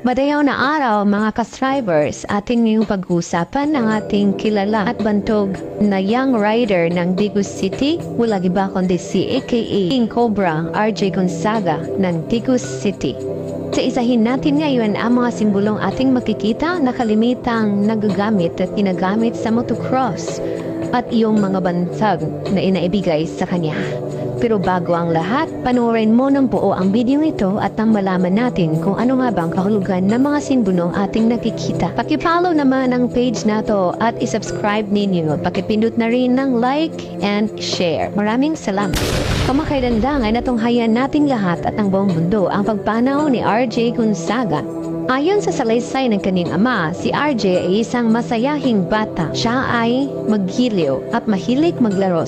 Madayaw na araw mga ka-strivers, ating ngayong pag-uusapan ng ating kilala at bantog na young rider ng Digus City. Wala iba kundi si aka King Cobra RJ Gonzaga ng Digus City. Sa isahin natin ngayon ang mga simbolong ating makikita na kalimitang nagagamit at ginagamit sa motocross at iyong mga bantog na inaibigay sa kanya. Pero bago ang lahat, panoorin mo ng buo ang video ito at nang malaman natin kung ano nga bang kahulugan ng mga simbolong ating nakikita. Pakipollow naman ang page na to at isubscribe ninyo. Pakipindot na rin ng like and share. Maraming salamat. Kamakailan lang ay natunghayan nating lahat at ang buong mundo ang pagpanaw ni RJ Gonzaga. Ayon sa salaysay ng kanyang ama, si RJ ay isang masayahing bata. Siya ay maghiliw at mahilig maglaro